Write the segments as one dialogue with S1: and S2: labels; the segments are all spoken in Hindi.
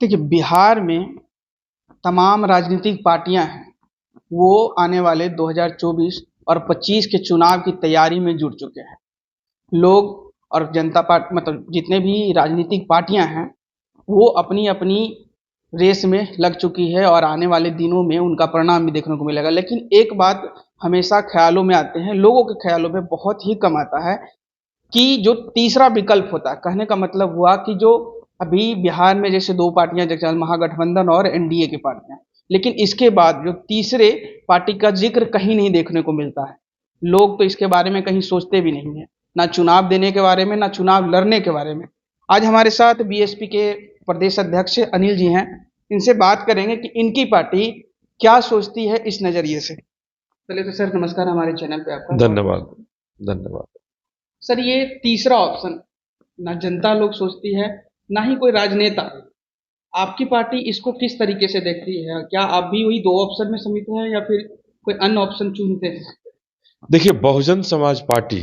S1: देखिए, बिहार में तमाम राजनीतिक पार्टियां हैं, वो आने वाले 2024 और 25 के चुनाव की तैयारी में जुट चुके हैं। लोग और जनता पार्टी मतलब जितने भी राजनीतिक पार्टियां हैं, वो अपनी-अपनी रेस में लग चुकी है और आने वाले दिनों में उनका परिणाम भी देखने को मिलेगा। लेकिन एक बात हमेशा ख़्यालों में आते हैं, लोगों के ख़्यालों में बहुत ही कम आता है कि जो तीसरा विकल्प होता है, कहने का मतलब हुआ कि जो अभी बिहार में जैसे 2 पार्टियाँ जैसे महागठबंधन और एनडीए की पार्टियाँ, लेकिन इसके बाद जो तीसरे पार्टी का ज़िक्र कहीं नहीं देखने को मिलता है। लोग तो इसके बारे में कहीं सोचते भी नहीं हैं, ना चुनाव देने के बारे में, ना चुनाव लड़ने के बारे में। आज हमारे साथ बीएसपी के प्रदेश अध्यक्ष अनिल जी हैं, इनसे बात करेंगे कि इनकी पार्टी क्या सोचती है इस नज़रिए से। चलिए तो सर नमस्कार हमारे चैनल पे आपका।
S2: धन्यवाद। धन्यवाद।
S1: सर ये तीसरा ऑप्शन ना जनता लोग सोचती है, ना ही कोई राजनेता। आपकी पार्टी इसको किस तरीके से देखती है? क्या आप भी वही 2 ऑप्शन में समित हैं या फिर कोई अन्य ऑप्शन चुनते हैं?
S2: देखिए, बहुजन समाज पार्टी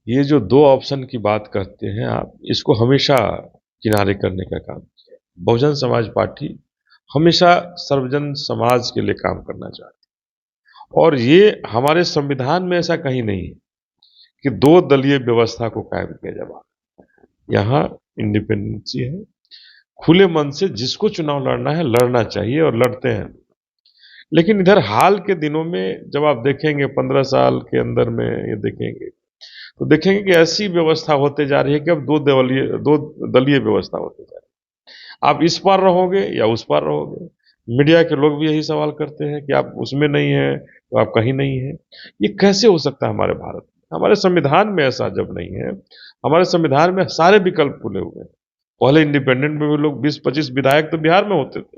S2: ये जो 2 ऑप्शन की बात करते हैं आप, इसको हमेशा किनारे करने का काम किया है। बहुजन समाज पार्टी हमेशा सर्वजन समाज के लिए काम करना चाहती है और ये हमारे संविधान में ऐसा कहीं नहीं है कि 2 दलीय व्यवस्था को कायम किया जाए। यहाँ इंडिपेंडेंसी है, खुले मन से जिसको चुनाव लड़ना है लड़ना चाहिए और लड़ते हैं। लेकिन इधर हाल के दिनों में जब आप देखेंगे 15 साल के अंदर में ये देखेंगे तो देखेंगे कि ऐसी व्यवस्था होते जा रही है कि अब 2 दलीय व्यवस्था होते जा रही है। आप इस पार रहोगे या उस पार रहोगे। मीडिया के लोग भी यही सवाल करते हैं कि आप उसमें नहीं है तो आप कहीं नहीं है। ये कैसे हो सकता है हमारे भारत में? हमारे संविधान में ऐसा जब नहीं है, हमारे संविधान में सारे विकल्प खुले हुए हैं। पहले इंडिपेंडेंट में भी लोग 20-25 विधायक तो बिहार में होते थे,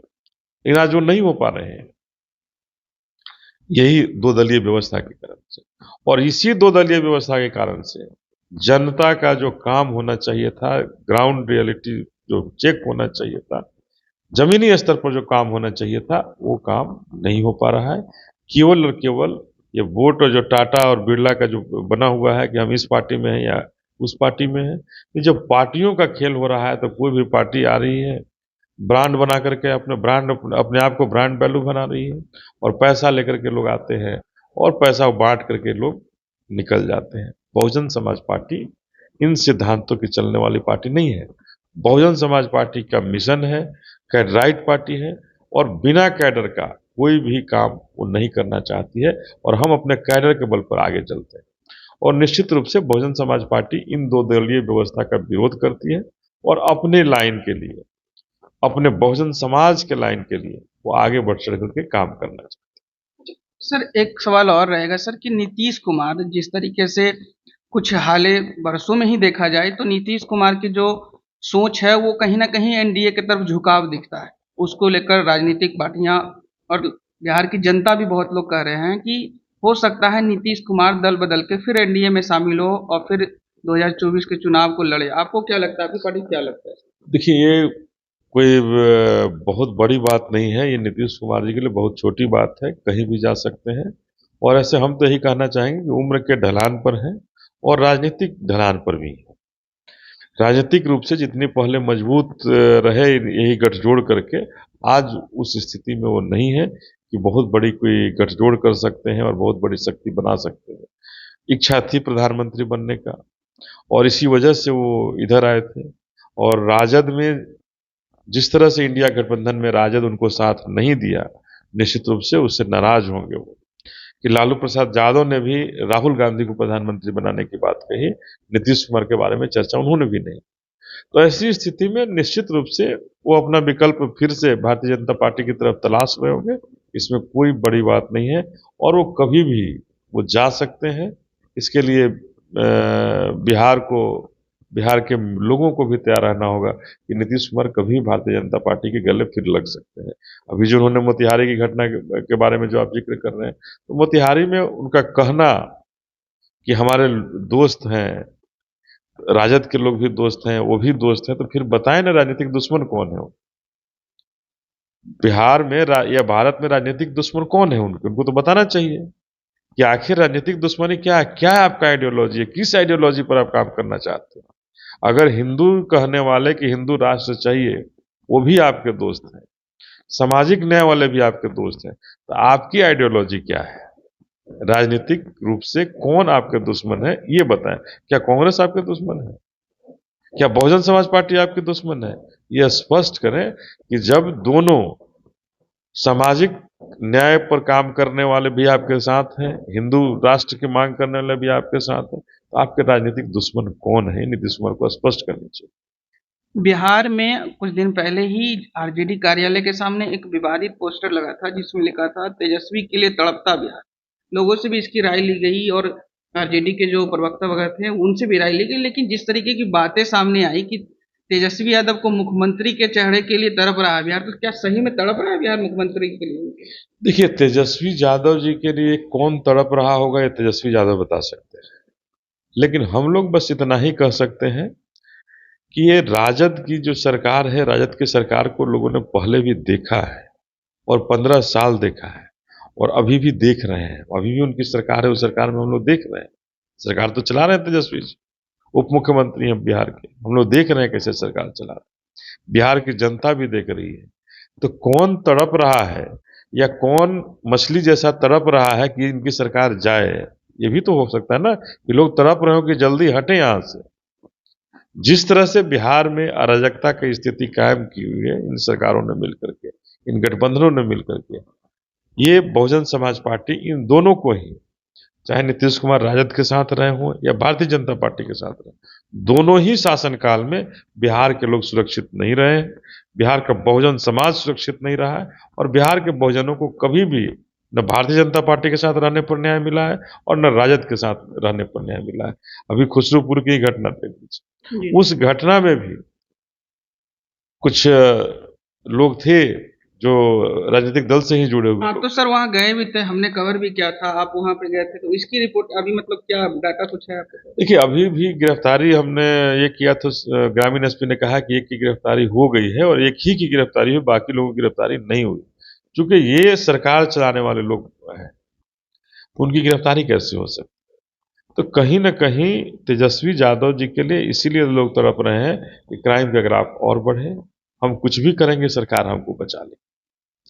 S2: लेकिन आज वो नहीं हो पा रहे हैं, यही 2 दलीय व्यवस्था के कारण से। और इसी 2 दलीय व्यवस्था के कारण से जनता का जो काम होना चाहिए था, ग्राउंड रियलिटी जो चेक होना चाहिए था, जमीनी स्तर पर जो काम होना चाहिए था, वो काम नहीं हो पा रहा है। केवल और केवल ये वोट और जो टाटा और बिरला का जो बना हुआ है कि हम इस पार्टी में हैं या उस पार्टी में हैं, ये जब पार्टियों का खेल हो रहा है तो कोई भी पार्टी आ रही है, ब्रांड बना करके अपने आप को ब्रांड वैल्यू बना रही है और पैसा लेकर के लोग आते हैं और पैसा बांट करके लोग निकल जाते हैं। बहुजन समाज पार्टी इन सिद्धांतों की चलने वाली पार्टी नहीं है। बहुजन समाज पार्टी का मिशन है, कैडराइट पार्टी है और बिना कैडर का कोई भी काम वो नहीं करना चाहती है और हम अपने कैडर के बल पर आगे चलते हैं। और निश्चित रूप से बहुजन समाज पार्टी इन 2 दलीय व्यवस्था का विरोध करती है और अपने लाइन के लिए, अपने बहुजन समाज के लाइन के लिए वो आगे बढ़ चढ़ करके काम करना चाहिए।
S1: सर एक सवाल और रहेगा सर कि नीतीश कुमार जिस तरीके से कुछ हाल वर्षों में ही देखा जाए तो नीतीश कुमार की जो सोच है वो कहीं ना कहीं एनडीए की तरफ झुकाव दिखता है। उसको लेकर राजनीतिक पार्टियां और बिहार की जनता भी बहुत लोग कह रहे हैं कि हो सकता है नीतीश कुमार दल बदल के फिर एनडीए में शामिल हो और फिर 2024 के चुनाव को लड़े। आपको क्या लगता है? आपकी पार्टी क्या लगता है?
S2: देखिए, ये कोई बहुत बड़ी बात नहीं है, ये नीतीश कुमार जी के लिए बहुत छोटी बात है, कहीं भी जा सकते हैं। और ऐसे हम तो यही कहना चाहेंगे कि उम्र के ढलान पर हैं और राजनीतिक ढलान पर भी हैं। राजनीतिक रूप से जितनी पहले मजबूत रहे यही गठजोड़ करके, आज उस स्थिति में वो नहीं है कि बहुत बड़ी कोई गठजोड़ कर सकते हैं और बहुत बड़ी शक्ति बना सकते हैं। इच्छा थी प्रधानमंत्री बनने का और इसी वजह से वो इधर आए थे। और राजद में जिस तरह से इंडिया गठबंधन में राजद उनको साथ नहीं दिया, निश्चित रूप से उससे नाराज होंगे वो। कि लालू प्रसाद यादव ने भी राहुल गांधी को प्रधानमंत्री बनाने की बात कही, नीतीश कुमार के बारे में चर्चा उन्होंने भी नहीं। तो ऐसी स्थिति में निश्चित रूप से वो अपना विकल्प फिर से भारतीय जनता पार्टी की तरफ तलाश रहे होंगे। इसमें कोई बड़ी बात नहीं है और वो कभी भी वो जा सकते हैं। इसके लिए बिहार के लोगों को भी तैयार रहना होगा कि नीतीश कुमार कभी भारतीय जनता पार्टी के गले फिर लग सकते हैं। अभी जो उन्होंने मोतिहारी की घटना के बारे में जो आप जिक्र कर रहे हैं, तो मोतिहारी में उनका कहना कि हमारे दोस्त हैं, राजद के लोग भी दोस्त हैं, वो भी दोस्त हैं, तो फिर बताएं ना राजनीतिक दुश्मन कौन है वो? बिहार में या भारत में राजनीतिक दुश्मन कौन है उनको तो बताना चाहिए कि आखिर राजनीतिक दुश्मनी क्या है, क्या है आपका आइडियोलॉजी है, किस आइडियोलॉजी पर आप काम करना चाहते हैं। अगर हिंदू कहने वाले कि हिंदू राष्ट्र चाहिए वो भी आपके दोस्त हैं, सामाजिक न्याय वाले भी आपके दोस्त हैं। तो आपकी आइडियोलॉजी क्या है? राजनीतिक रूप से कौन आपके दुश्मन है ये बताएं। क्या कांग्रेस आपके दुश्मन है? क्या बहुजन समाज पार्टी आपके दुश्मन है? यह स्पष्ट करें कि जब दोनों सामाजिक न्याय पर काम करने वाले भी आपके साथ हैं, हिंदू राष्ट्र की मांग करने वाले भी आपके साथ हैं, तो आपके राजनीतिक दुश्मन कौन है? नीतीश कुमार को स्पष्ट करनी चाहिए।
S1: बिहार में कुछ दिन पहले ही आरजेडी कार्यालय के सामने एक विवादित पोस्टर लगा था जिसमें लिखा था तेजस्वी के लिए तड़पता बिहार। लोगों से भी इसकी राय ली गई और आरजेडी के जो प्रवक्ता वगैरह थे उनसे भी राय ली गई, लेकिन जिस तरीके की बातें सामने आई कि तेजस्वी यादव को मुख्यमंत्री के चेहरे के लिए तड़प रहा है बिहार, तो क्या सही में तड़प रहा है बिहार मुख्यमंत्री के लिए?
S2: देखिए, तेजस्वी यादव जी के लिए कौन तड़प रहा होगा ये तेजस्वी यादव बता सकते हैं, लेकिन हम लोग बस इतना ही कह सकते हैं कि ये राजद की जो सरकार है, राजद की सरकार को लोगों ने पहले भी देखा है और 15 साल देखा है और अभी भी देख रहे हैं। अभी भी उनकी सरकार है, उस सरकार में हम लोग देख रहे हैं। सरकार तो चला रहे हैं तेजस्वी जी, उप मुख्यमंत्री हैं बिहार के, हम लोग देख रहे हैं कैसे सरकार चला रहे हैं, बिहार की जनता भी देख रही है। तो कौन तड़प रहा है या कौन मछली जैसा तड़प रहा है कि इनकी सरकार जाए, ये भी तो हो सकता है ना कि लोग तड़प रहे हो कि जल्दी हटें यहां से। जिस तरह से बिहार में अराजकता की स्थिति कायम की हुई है इन सरकारों ने मिलकर के, इन गठबंधनों ने मिलकर के, ये बहुजन समाज पार्टी इन दोनों को ही, चाहे नीतीश कुमार राजद के साथ रहे हों या भारतीय जनता पार्टी के साथ रहे, दोनों ही शासनकाल में बिहार के लोग सुरक्षित नहीं रहे हैं, बिहार का बहुजन समाज सुरक्षित नहीं रहा है और बिहार के बहुजनों को कभी भी न भारतीय जनता पार्टी के साथ रहने पर न्याय मिला है और न राजद के साथ रहने पर न्याय मिला है। अभी खुसरूपुर की घटना देख लीजिए, उस घटना में भी कुछ लोग थे जो राजनीतिक दल से ही जुड़े हुए।
S1: हाँ, तो सर वहाँ गए भी थे, हमने कवर भी किया था, आप वहाँ पे गए थे, तो इसकी रिपोर्ट अभी मतलब क्या डाटा कुछ है आपके पास?
S2: देखिए, अभी भी गिरफ्तारी हमने ये किया तो ग्रामीण एसपी ने कहा कि एक की गिरफ्तारी हो गई है और एक ही की गिरफ्तारी हुई, बाकी लोगों की गिरफ्तारी नहीं हुई। क्योंकि ये सरकार चलाने वाले लोग हैं, उनकी गिरफ्तारी कैसे हो सकती? तो कहीं ना कहीं तेजस्वी यादव जी के लिए इसीलिए लोग तड़प रहे हैं कि क्राइम का ग्राफ और बढ़े, हम कुछ भी करेंगे सरकार हमको बचा ले।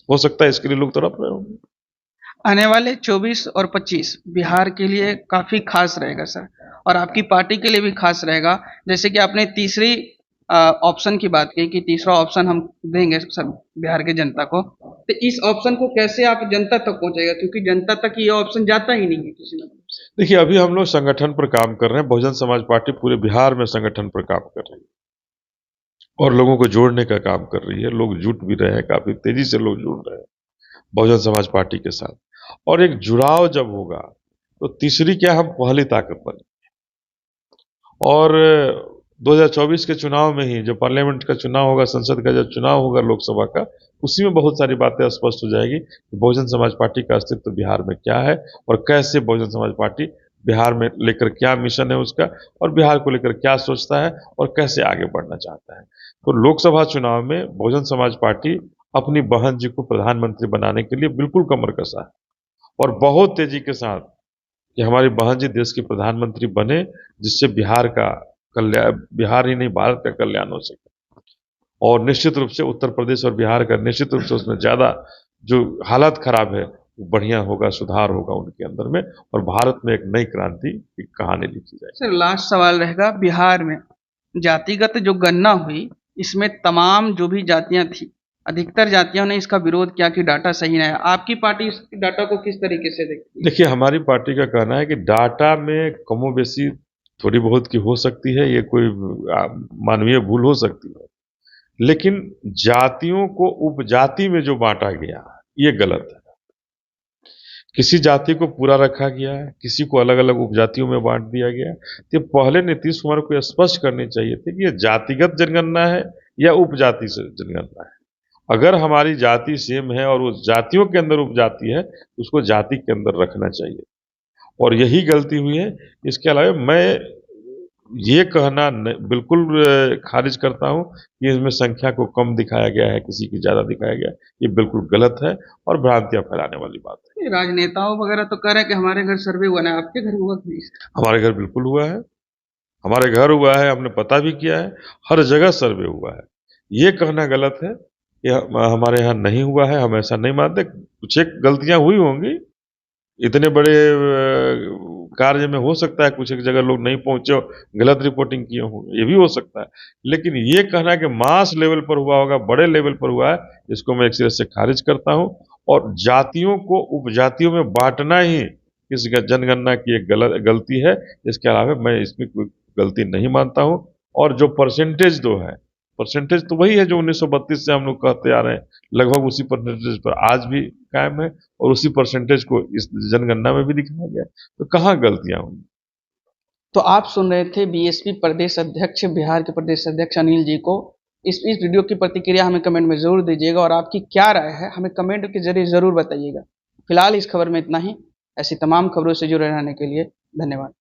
S2: हो सकता है इसके लिए लोग तड़प रहे होंगे।
S1: आने वाले 24 और 25 बिहार के लिए काफी खास रहेगा सर, और आपकी पार्टी के लिए भी खास रहेगा। जैसे कि आपने तीसरी ऑप्शन की बात की कि तीसरा ऑप्शन हम देंगे सब बिहार की जनता को, तो इस ऑप्शन को कैसे आप जनता तक पहुंचेगा, क्योंकि जनता तक ये ऑप्शन जाता ही नहीं है किसी न।
S2: देखिए, अभी हम लोग संगठन पर काम कर रहे हैं, बहुजन समाज पार्टी पूरे बिहार में संगठन पर काम कर रही है और लोगों को जोड़ने का काम कर रही है। लोग जुट भी रहे हैं, काफी तेजी से लोग जुड़ रहे हैं बहुजन समाज पार्टी के साथ। और एक जुड़ाव जब होगा तो तीसरी क्या, हम पहली ताकत बने। और 2024 के चुनाव में ही, जो पार्लियामेंट का चुनाव होगा, संसद का जब चुनाव होगा लोकसभा का, उसी में बहुत सारी बातें स्पष्ट हो जाएगी कि बहुजन समाज पार्टी का अस्तित्व बिहार में क्या है और कैसे बहुजन समाज पार्टी बिहार में लेकर क्या मिशन है उसका और बिहार को लेकर क्या सोचता है और कैसे आगे बढ़ना चाहता है। तो लोकसभा चुनाव में बहुजन समाज पार्टी अपनी बहन जी को प्रधानमंत्री बनाने के लिए बिल्कुल कमर कसा है और बहुत तेजी के साथ कि हमारी बहन जी देश की प्रधानमंत्री बने, जिससे बिहार का कल्याण, बिहार ही नहीं भारत का कल्याण हो सके। और निश्चित रूप से उत्तर प्रदेश और बिहार का निश्चित रूप से उसमें ज्यादा जो हालत खराब है वो बढ़िया होगा, सुधार होगा उनके अंदर में और भारत में एक नई क्रांति की कहानी लिखी जाए।
S1: सर लास्ट सवाल रहेगा, बिहार में जातिगत जो गणना हुई इसमें तमाम जो भी जातियां थी, अधिकतर जातियों ने इसका विरोध किया कि डाटा सही नहीं है। आपकी पार्टी इस डाटा को किस तरीके से देखती है?
S2: देखिए, हमारी पार्टी का कहना है कि डाटा में कमोबेशी थोड़ी बहुत की हो सकती है, ये कोई मानवीय भूल हो सकती है, लेकिन जातियों को उपजाति में जो बांटा गया ये गलत है। किसी जाति को पूरा रखा गया है, किसी को अलग अलग उपजातियों में बांट दिया गया है। तो पहले नीतीश कुमार को यह स्पष्ट करनी चाहिए थी कि यह जातिगत जनगणना है या उपजाति से जनगणना है। अगर हमारी जाति सेम है और उस जातियों के अंदर उपजाति है, उसको जाति के अंदर रखना चाहिए और यही गलती हुई है। इसके अलावा मैं ये कहना बिल्कुल खारिज करता हूं कि इसमें संख्या को कम दिखाया गया है, किसी की ज्यादा दिखाया गया है। ये बिल्कुल गलत है और भ्रांतियां फैलाने वाली बात है।
S1: राजनेताओं वगैरह तो कह रहे हैं कि हमारे घर सर्वे हुआ ना, आपके घर हुआ कि नहीं?
S2: हमारे घर बिल्कुल हुआ है, हमारे घर हुआ है, हमने पता भी किया है, हर जगह सर्वे हुआ है। ये कहना गलत है कि हमारे यहाँ नहीं हुआ है, हम ऐसा नहीं मानते। कुछ एक गलतियां हुई होंगी, इतने बड़े कार्य में हो सकता है कुछ एक जगह लोग नहीं पहुंचे हो, गलत रिपोर्टिंग किए हों, ये भी हो सकता है। लेकिन ये कहना कि मास लेवल पर हुआ होगा, बड़े लेवल पर हुआ है, इसको मैं एक सिरे से खारिज करता हूं। और जातियों को उपजातियों में बांटना ही इस जनगणना की एक गलती है। इसके अलावा मैं इसमें कोई गलती नहीं मानता हूं। और जो परसेंटेज दो है, परसेंटेज तो वही है जो 1932 से हम लोग कहते आ रहे हैं, लगभग उसी परसेंटेज पर आज भी कायम है, और उसी परसेंटेज को इस जनगणना में भी दिखाया गया है। तो कहाँ गलतियां हुई?
S1: तो आप सुन रहे थे बीएसपी प्रदेश अध्यक्ष, बिहार के प्रदेश अध्यक्ष अनिल जी को। इस वीडियो की प्रतिक्रिया हमें कमेंट में ज़रूर दीजिएगा और आपकी क्या राय है हमें कमेंट के जरिए ज़रूर बताइएगा। फिलहाल इस खबर में इतना ही। ऐसी तमाम खबरों से जुड़े रहने के लिए धन्यवाद।